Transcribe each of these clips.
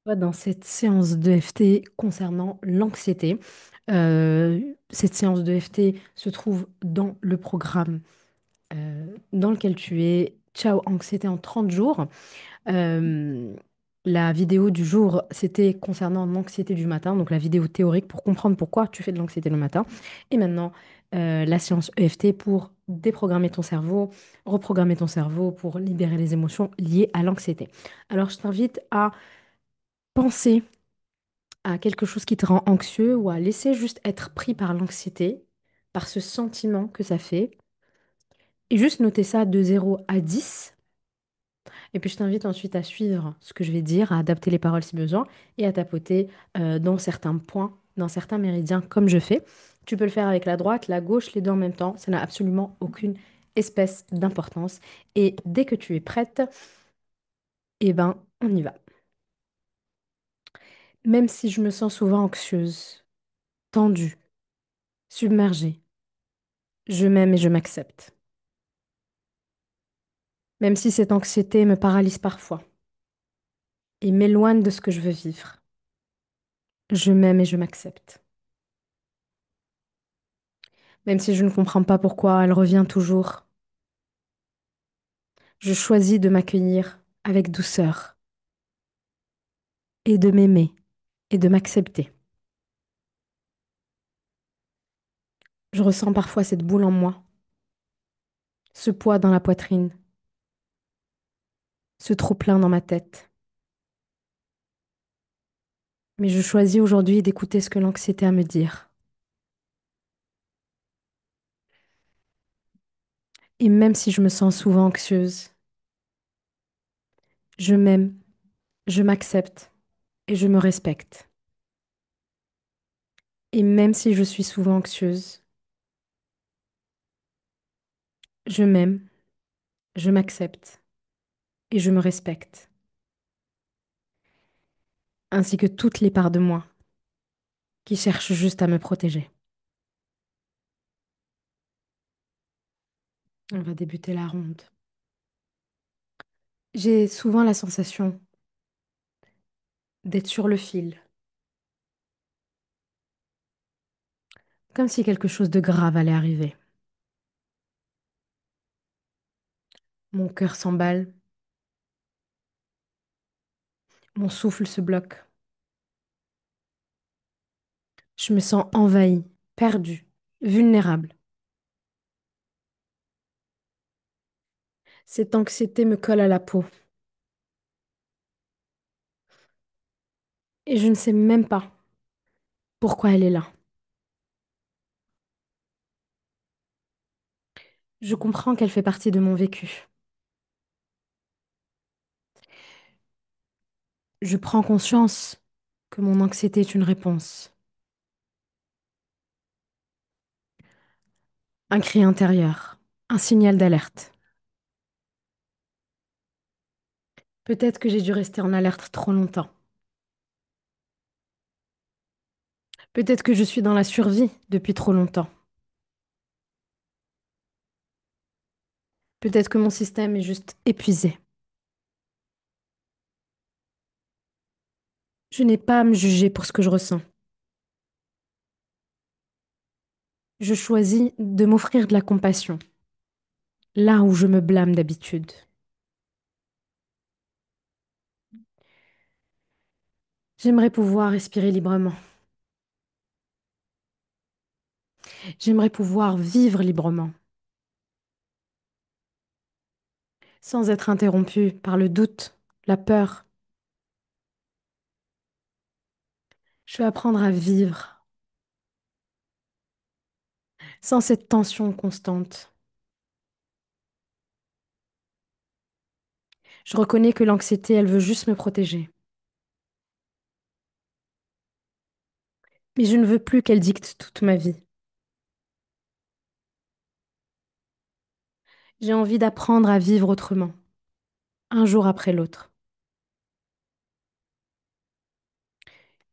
Dans cette séance de FT concernant l'anxiété. Cette séance de FT se trouve dans le programme dans lequel tu es. Ciao Anxiété en 30 jours. Euh, la vidéo du jour, c'était concernant l'anxiété du matin, donc la vidéo théorique pour comprendre pourquoi tu fais de l'anxiété le matin. Et maintenant, la séance EFT pour déprogrammer ton cerveau, reprogrammer ton cerveau pour libérer les émotions liées à l'anxiété. Alors, je t'invite à penser à quelque chose qui te rend anxieux ou à laisser juste être pris par l'anxiété, par ce sentiment que ça fait, et juste noter ça de 0 à 10. Et puis je t'invite ensuite à suivre ce que je vais dire, à adapter les paroles si besoin, et à tapoter dans certains points, dans certains méridiens, comme je fais. Tu peux le faire avec la droite, la gauche, les deux en même temps. Ça n'a absolument aucune espèce d'importance. Et dès que tu es prête, eh ben, on y va. Même si je me sens souvent anxieuse, tendue, submergée, je m'aime et je m'accepte. Même si cette anxiété me paralyse parfois et m'éloigne de ce que je veux vivre, je m'aime et je m'accepte. Même si je ne comprends pas pourquoi elle revient toujours, je choisis de m'accueillir avec douceur et de m'aimer et de m'accepter. Je ressens parfois cette boule en moi, ce poids dans la poitrine, ce trop-plein dans ma tête. Mais je choisis aujourd'hui d'écouter ce que l'anxiété a à me dire. Et même si je me sens souvent anxieuse, je m'aime, je m'accepte et je me respecte. Et même si je suis souvent anxieuse, je m'aime, je m'accepte et je me respecte, ainsi que toutes les parts de moi qui cherchent juste à me protéger. On va débuter la ronde. J'ai souvent la sensation d'être sur le fil, comme si quelque chose de grave allait arriver. Mon cœur s'emballe, mon souffle se bloque. Je me sens envahie, perdue, vulnérable. Cette anxiété me colle à la peau et je ne sais même pas pourquoi elle est là. Je comprends qu'elle fait partie de mon vécu. Je prends conscience que mon anxiété est une réponse, un cri intérieur, un signal d'alerte. Peut-être que j'ai dû rester en alerte trop longtemps. Peut-être que je suis dans la survie depuis trop longtemps. Peut-être que mon système est juste épuisé. Je n'ai pas à me juger pour ce que je ressens. Je choisis de m'offrir de la compassion, là où je me blâme d'habitude. J'aimerais pouvoir respirer librement. J'aimerais pouvoir vivre librement, sans être interrompu par le doute, la peur. Je veux apprendre à vivre sans cette tension constante. Je reconnais que l'anxiété, elle veut juste me protéger. Mais je ne veux plus qu'elle dicte toute ma vie. J'ai envie d'apprendre à vivre autrement, un jour après l'autre.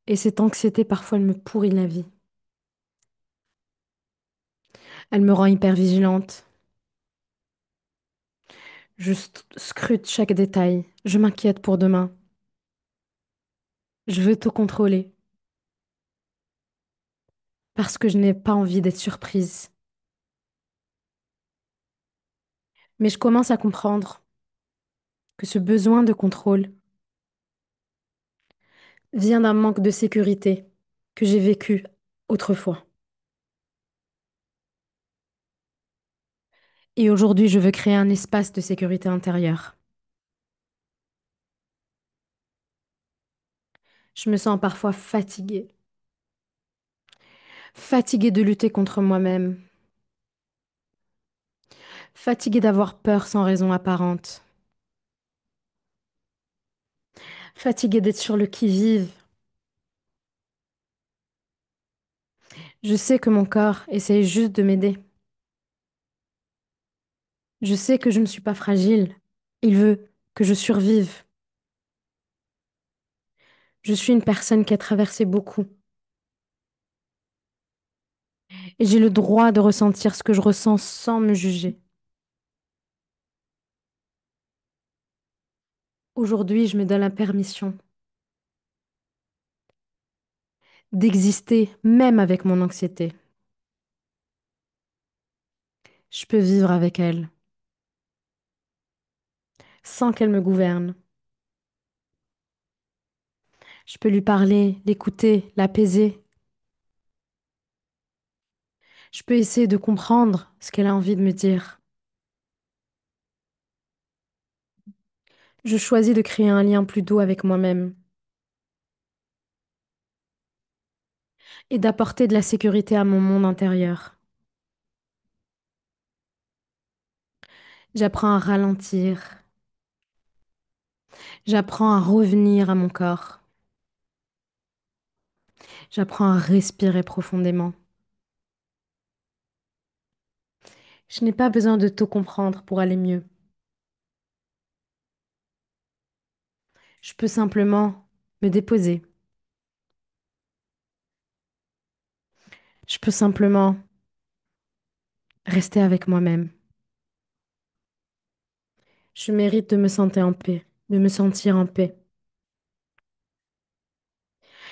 Et cette anxiété, parfois, elle me pourrit la vie. Elle me rend hyper vigilante. Je scrute chaque détail. Je m'inquiète pour demain. Je veux tout contrôler parce que je n'ai pas envie d'être surprise. Mais je commence à comprendre que ce besoin de contrôle vient d'un manque de sécurité que j'ai vécu autrefois. Et aujourd'hui, je veux créer un espace de sécurité intérieure. Je me sens parfois fatiguée, fatiguée de lutter contre moi-même, fatiguée d'avoir peur sans raison apparente, fatiguée d'être sur le qui-vive. Je sais que mon corps essaye juste de m'aider. Je sais que je ne suis pas fragile. Il veut que je survive. Je suis une personne qui a traversé beaucoup et j'ai le droit de ressentir ce que je ressens sans me juger. Aujourd'hui, je me donne la permission d'exister même avec mon anxiété. Je peux vivre avec elle sans qu'elle me gouverne. Je peux lui parler, l'écouter, l'apaiser. Je peux essayer de comprendre ce qu'elle a envie de me dire. Je choisis de créer un lien plus doux avec moi-même et d'apporter de la sécurité à mon monde intérieur. J'apprends à ralentir. J'apprends à revenir à mon corps. J'apprends à respirer profondément. Je n'ai pas besoin de tout comprendre pour aller mieux. Je peux simplement me déposer. Je peux simplement rester avec moi-même. Je mérite de me sentir en paix, de me sentir en paix.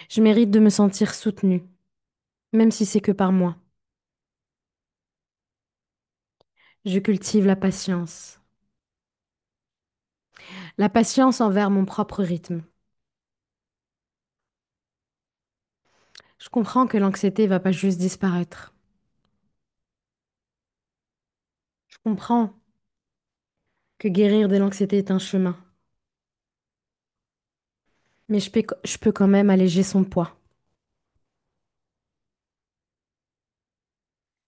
Je mérite de me sentir soutenue, même si c'est que par moi. Je cultive la patience envers mon propre rythme. Je comprends que l'anxiété va pas juste disparaître. Je comprends que guérir de l'anxiété est un chemin, mais je peux quand même alléger son poids.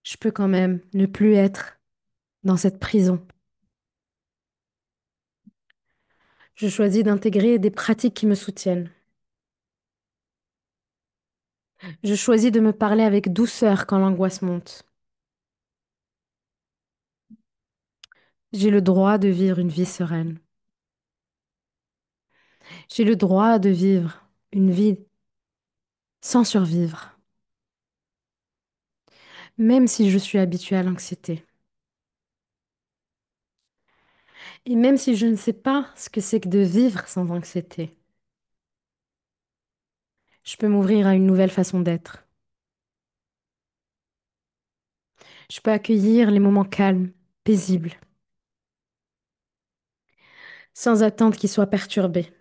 Je peux quand même ne plus être dans cette prison. Je choisis d'intégrer des pratiques qui me soutiennent. Je choisis de me parler avec douceur quand l'angoisse monte. J'ai le droit de vivre une vie sereine. J'ai le droit de vivre une vie sans survivre, même si je suis habituée à l'anxiété. Et même si je ne sais pas ce que c'est que de vivre sans anxiété, je peux m'ouvrir à une nouvelle façon d'être. Je peux accueillir les moments calmes, paisibles, sans attendre qu'ils soient perturbés.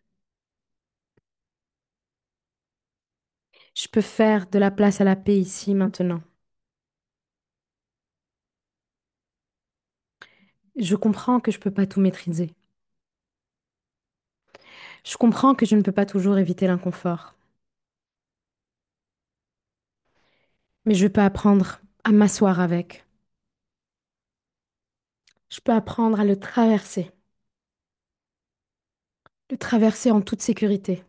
Je peux faire de la place à la paix ici, maintenant. Je comprends que je ne peux pas tout maîtriser. Je comprends que je ne peux pas toujours éviter l'inconfort. Mais je peux apprendre à m'asseoir avec. Je peux apprendre à le traverser en toute sécurité.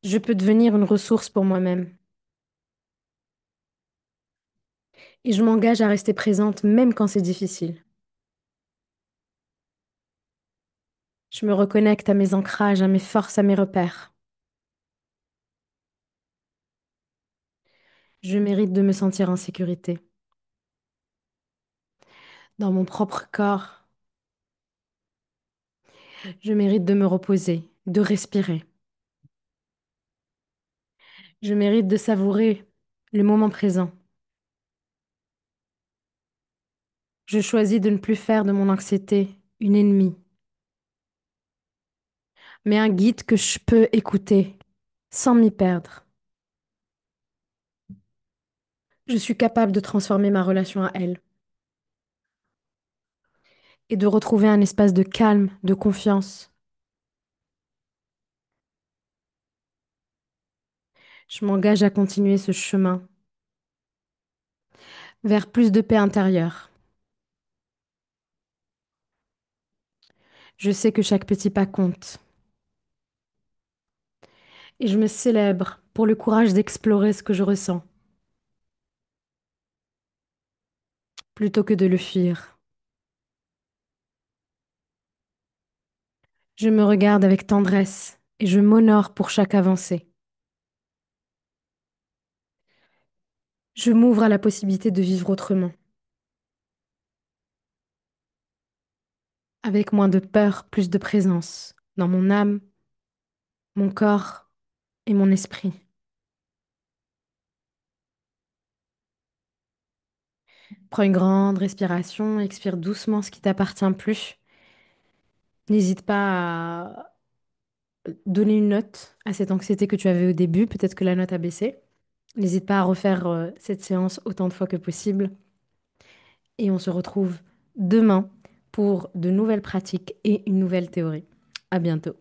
Je peux devenir une ressource pour moi-même. Et je m'engage à rester présente même quand c'est difficile. Je me reconnecte à mes ancrages, à mes forces, à mes repères. Je mérite de me sentir en sécurité, dans mon propre corps. Je mérite de me reposer de respirer. Je mérite de savourer le moment présent. Je choisis de ne plus faire de mon anxiété une ennemie, mais un guide que je peux écouter sans m'y perdre. Je suis capable de transformer ma relation à elle et de retrouver un espace de calme, de confiance. Je m'engage à continuer ce chemin vers plus de paix intérieure. Je sais que chaque petit pas compte et je me célèbre pour le courage d'explorer ce que je ressens plutôt que de le fuir. Je me regarde avec tendresse et je m'honore pour chaque avancée. Je m'ouvre à la possibilité de vivre autrement, avec moins de peur, plus de présence dans mon âme, mon corps et mon esprit. Prends une grande respiration, expire doucement ce qui t'appartient plus. N'hésite pas à donner une note à cette anxiété que tu avais au début. Peut-être que la note a baissé. N'hésite pas à refaire cette séance autant de fois que possible. Et on se retrouve demain pour de nouvelles pratiques et une nouvelle théorie. À bientôt.